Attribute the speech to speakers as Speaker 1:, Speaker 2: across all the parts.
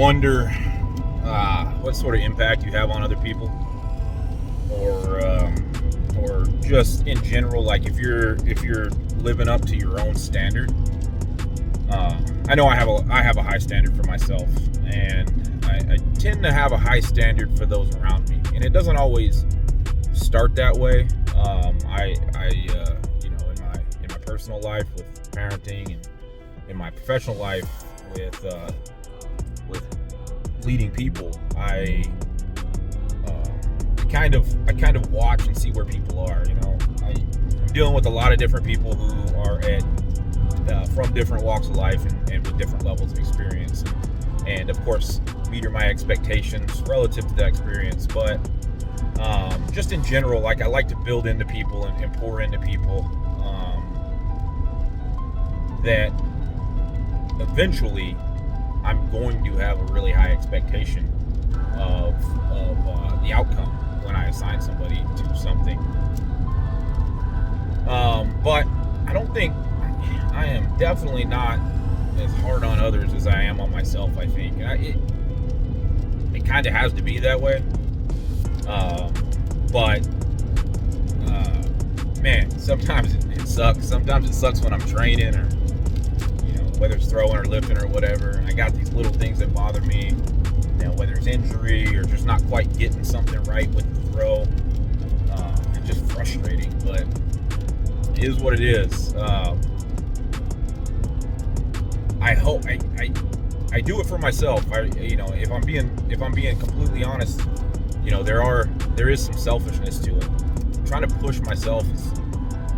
Speaker 1: wonder what sort of impact you have on other people, or just in general, like if you're living up to your own standard. I know I have a high standard for myself, and I tend to have a high standard for those around me, and it doesn't always start that way. In my personal life with parenting, and in my professional life with leading people, I kind of watch and see where people are. I'm dealing with a lot of different people who are from different walks of life and with different levels of experience, and of course meet my expectations relative to that experience. But just in general, like, I like to build into people and pour into people, that eventually I'm going to have a really high expectation of the outcome when I assign somebody to something. But I don't think I am definitely not as hard on others as I am on myself. I think it kind of has to be that way. But man, sometimes it sucks. Sometimes it sucks when I'm training, or whether it's throwing or lifting or whatever, and I got these little things that bother me. Whether it's injury or just not quite getting something right with the throw. It's just frustrating, but it is what it is. I hope I do it for myself. If I'm being completely honest, there is some selfishness to it. I'm trying to push myself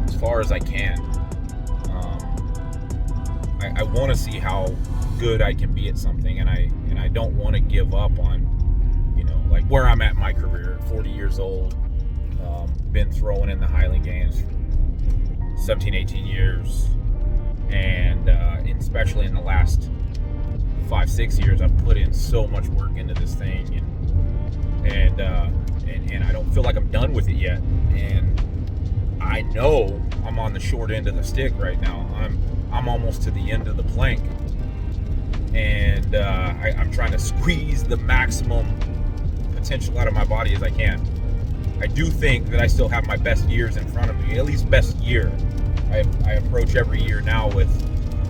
Speaker 1: as far as I can. I want to see how good I can be at something, and I don't want to give up on, like where I'm at in my career. 40 years old, been throwing in the Highland Games for 17, 18 years, and especially in the last 5-6 years, I've put in so much work into this thing, and I don't feel like I'm done with it yet. And I know I'm on the short end of the stick right now. I'm almost to the end of the plank, and I'm trying to squeeze the maximum potential out of my body as I can. I do think that I still have my best years in front of me, at least best year. I approach every year now with,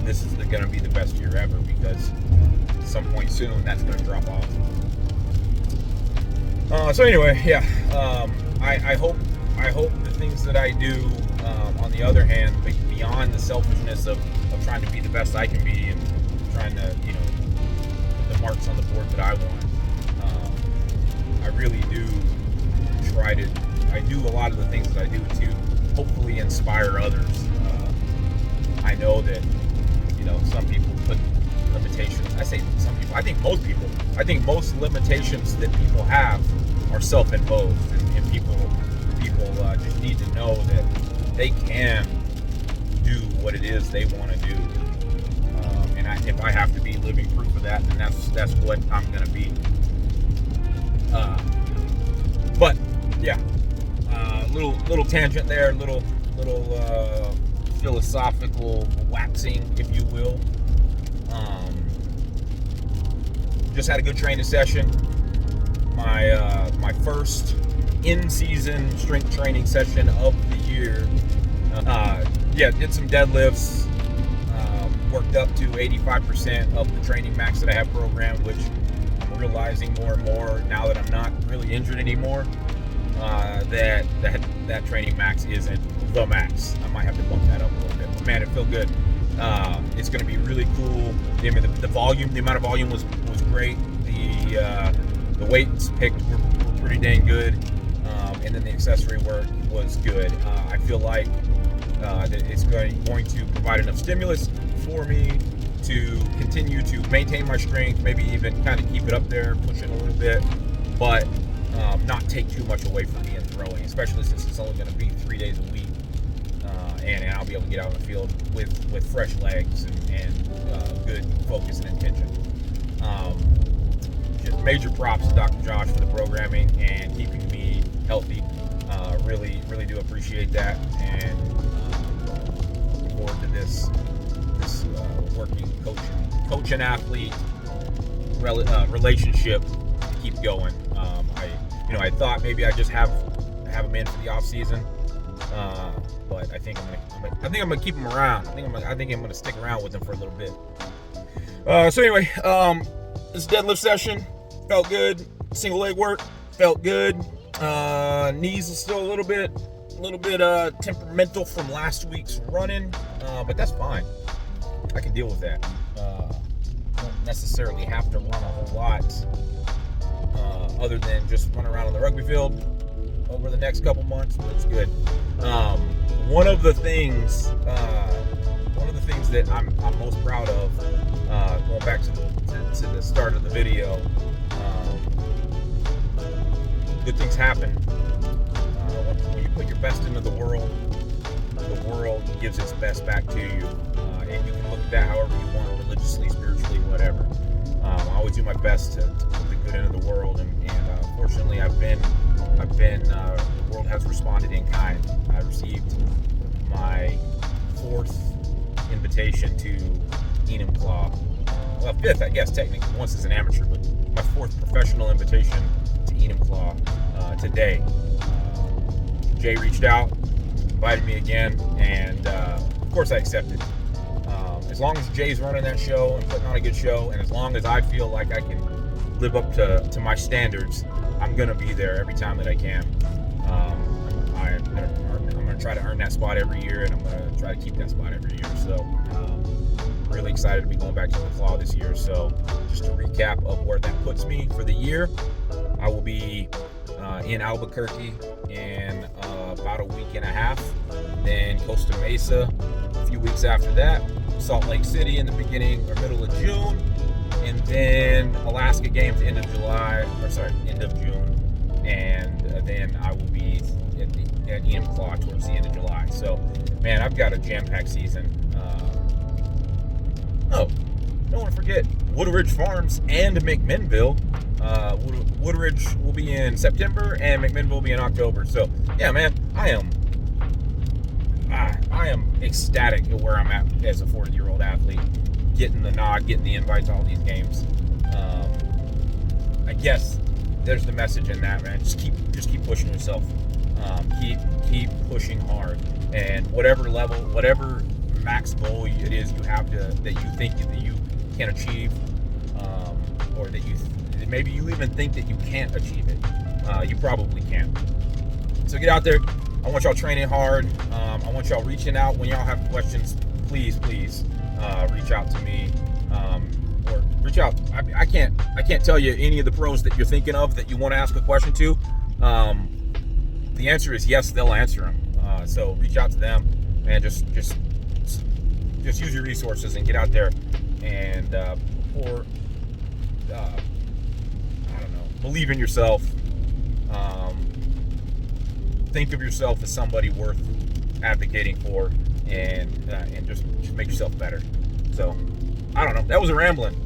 Speaker 1: this is going to be the best year ever, because at some point soon that's going to drop off. So anyway, yeah, I hope the things that I do, on the other hand, beyond the selfishness of trying to be the best I can be, and trying to, put the marks on the board that I want, I really do I do a lot of the things that I do to hopefully inspire others. I know that, some people put limitations. I say some people. I think most people. I think most limitations that people have are self-imposed, and people just need to know that they can do what it is they want to do. And if I have to be living proof of that, then that's what I'm going to be. But yeah, little tangent there, little philosophical waxing, if you will. Just had a good training session. My first in-season strength training session of the year. Did some deadlifts. Worked up to 85% of the training max that I have programmed, which I'm realizing more and more now that I'm not really injured anymore, that training max isn't the max. I might have to bump that up a little bit, but man, it felt good. It's going to be really cool. I mean, the amount of volume was great. The weights picked were pretty dang good, and then the accessory work was good. I feel like that it's going to provide enough stimulus for me to continue to maintain my strength, maybe even kind of keep it up there, push it a little bit, but not take too much away from me in throwing, especially since it's only going to be 3 days a week, and I'll be able to get out in the field with fresh legs and good focus and intention. Just major props to Dr. Josh for the programming and keeping me healthy. Really do appreciate that, and looking forward to this working coach and athlete relationship keep going. I thought maybe I just have him in for the off season, but I think I'm gonna keep him around. I think I'm gonna stick around with him for a little bit. So anyway, this deadlift session felt good. Single leg work felt good. Knees are still a little bit temperamental from last week's running, but that's fine. I can deal with that. Don't necessarily have to run a whole lot, other than just run around on the rugby field over the next couple months, but it's good. One of the things that I'm most proud of, going back to the start of the video, good things happen when you put your best into the world gives its best back to you, and you can look at that however you want, religiously, spiritually, whatever. I always do my best to put the good into the world, and fortunately the world has responded in kind. I received my 4th invitation to Enumclaw. Well, 5th, I guess, technically, once as an amateur, but my 4th professional invitation to Enumclaw today. Jay reached out, invited me again, and of course I accepted. As long as Jay's running that show and putting on a good show, and as long as I feel like I can live up to my standards, I'm going to be there every time that I can. I'm going to try to earn that spot every year, and I'm going to try to keep that spot every year. So really excited to be going back to the Claw this year. So just a recap of where that puts me for the year. I will be in Albuquerque in about a week and a half, then Costa Mesa a few weeks after that, Salt Lake City in the beginning or middle of June, and then Alaska Games end of June, and then I will be at Enumclaw towards the end of July. So, man, I've got a jam-packed season. Don't want to forget Woodridge Farms and McMinnville. Woodridge will be in September, and McMinnville will be in October. So, yeah, man, I am ecstatic at where I'm at as a 40-year-old athlete, getting the nod, getting the invite to all these games. I guess there's the message in that, man. Just keep pushing yourself. Keep pushing hard, and whatever level, whatever max goal it is you have that you think that you can achieve, or that maybe you even think that you can't achieve it, you probably can. So get out there. I want y'all training hard. I want y'all reaching out when y'all have questions. Please reach out to me, or reach out. I can't tell you any of the pros that you're thinking of that you want to ask a question to. The answer is yes, they'll answer them. So reach out to them, and just use your resources and get out there and believe in yourself. Think of yourself as somebody worth advocating for, and just make yourself better. So, I don't know. That was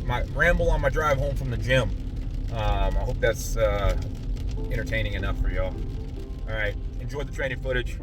Speaker 1: my ramble on my drive home from the gym. I hope that's entertaining enough for y'all. All right. Enjoy the training footage.